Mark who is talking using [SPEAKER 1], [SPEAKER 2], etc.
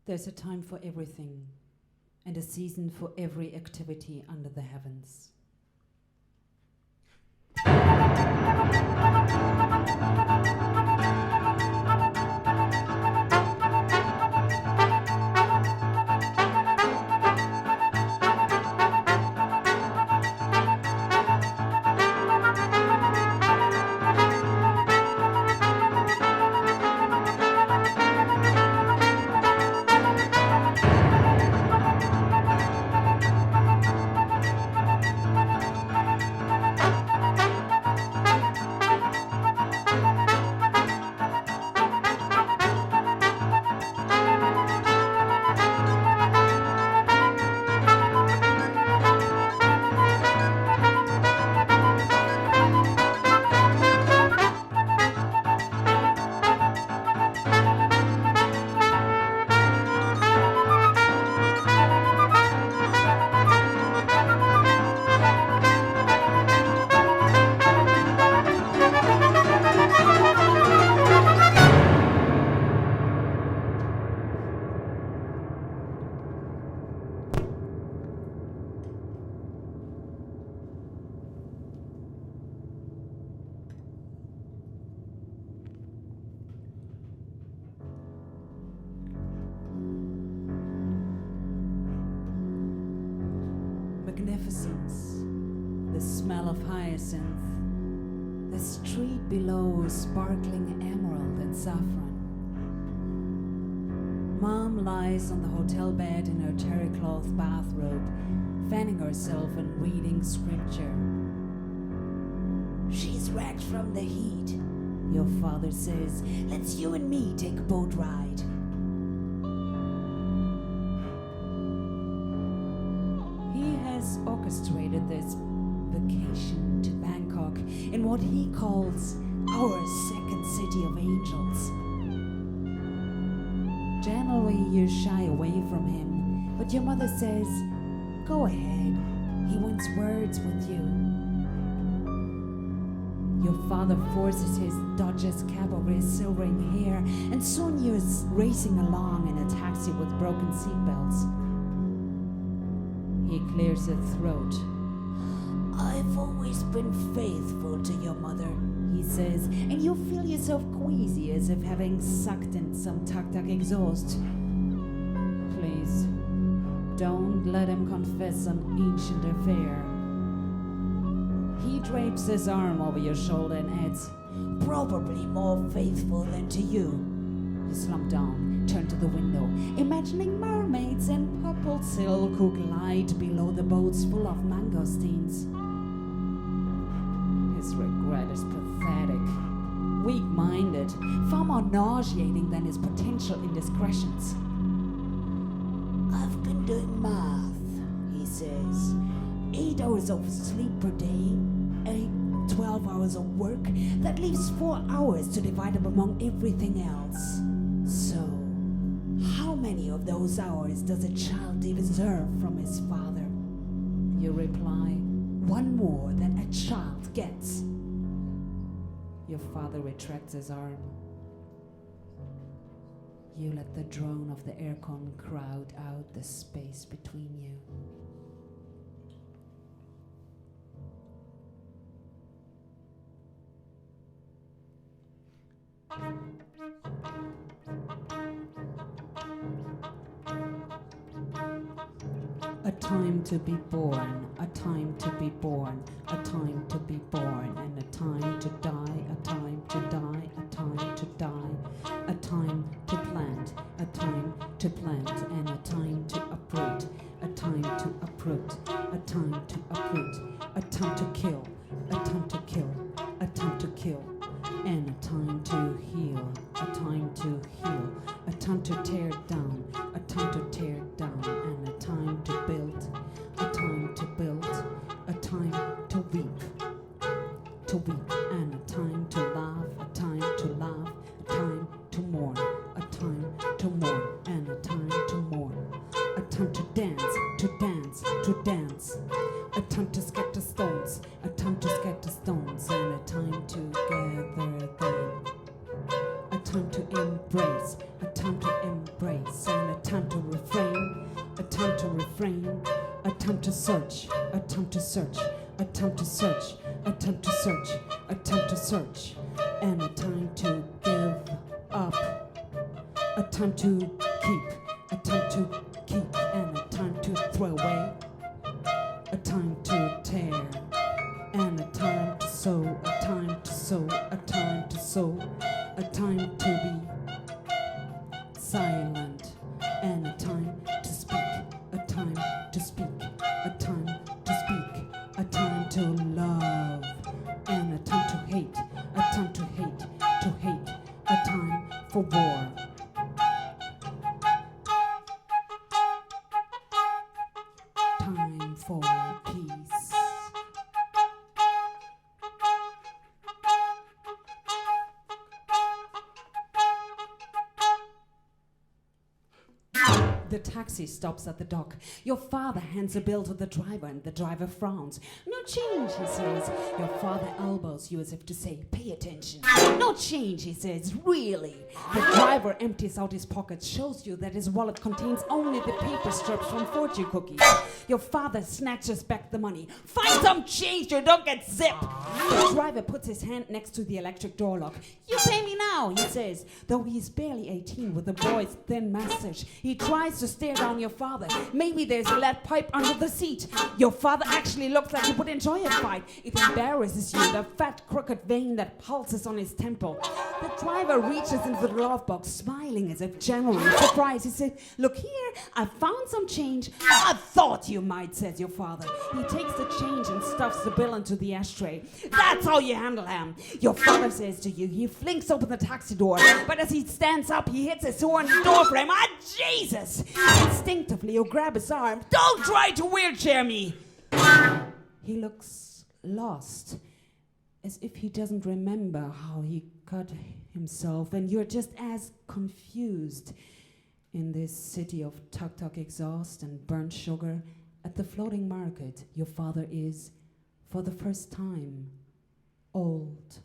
[SPEAKER 1] There's a time for everything, and a season for every activity under the heavens. Magnificence, the smell of hyacinth, the street below sparkling emerald and saffron. Mom lies on the hotel bed in her terry cloth bathrobe, fanning herself and reading scripture. She's wrecked from the heat, your father says. Let's you and me take a boat ride. Orchestrated this vacation to Bangkok in what he calls our second city of angels. Generally, you shy away from him, but your mother says, go ahead, he wants words with you. Your father forces his Dodge's cap over his silvering hair, and soon you're racing along in a taxi with broken seatbelts. He clears his throat. I've always been faithful to your mother, he says, and you feel yourself queasy as if having sucked in some tuk-tuk exhaust. Please, don't let him confess some ancient affair. He drapes his arm over your shoulder and adds, probably more faithful than to you. You slump down, turn to the window, imagining mermaids and purple silk who glide below the boats full of mangosteens. His regret is pathetic, weak-minded, far more nauseating than his potential indiscretions. I've been doing math, he says. 8 hours of sleep per day, 12 hours of work. That leaves 4 hours to divide up among everything else. So, how many of those hours does a child deserve from his father? You reply, 1 more than a child gets. Your father retracts his arm. You let the drone of the aircon crowd out the space between you. A time to be born, a time to be born, a time to be born, and a time to die, a time to die, a time to die, a time to plant, a time to plant, and a time to uproot, a time to uproot, a time to uproot, a time to kill, a time to kill, a time to kill, and a time to heal, a time to heal, a time to tear down, a time to tear down, and a time to build, a time to build, a time to weep, and a time to laugh, a time to laugh, a time to mourn, a time to mourn, and a time to mourn, a time to dance, to dance, to dance, a time to scatter stones, a time to scatter stones, and a time to gather again, a time to embrace, a time to embrace, and a time to refrain, a time to refrain, a time to search, a time to search, a time to search, a time to search, a time to search, and a time to give up, a time to keep, a time to keep, and a time to throw away, a time to tear, and a time to sow, a time to sow, a time to sow, a time to be silent, and a time to speak, a time to speak, a time to speak, a time to love, and a time to hate, a time to hate, a time for war. Time for peace. The taxi stops at the dock. Your father hands a bill to the driver, and the driver frowns. No change, he says. Your father elbows you as if to say, pay attention. No change, he says, really. The driver empties out his pockets, shows you that his wallet contains only the paper strips from fortune cookies. Your father snatches back the money. Find some change, you don't get zip. The driver puts his hand next to the electric door lock. You pay me now, he says. Though he's barely 18 with a boy's thin mustache, he tries to stare down your father. Maybe there's a lead pipe under the seat. Your father actually looks like he would enjoy a fight. It embarrasses you, the fat, crooked vein that pulses on his temple. The driver reaches into the glove box, smiling as if genuinely surprised. He said, look here, I found some change. I thought you might, says your father. He takes the change and stuffs the bill into the ashtray. That's how you handle him. Your father says to you, he flings open the taxi door, but as he stands up, he hits his sword in the door frame. Ah, Jesus! Instinctively, you grab his arm. Don't try to wheelchair me! He looks lost, as if he doesn't remember how he cut himself, and you're just as confused in this city of tuk-tuk exhaust and burnt sugar. At the floating market, your father is, for the first time, old.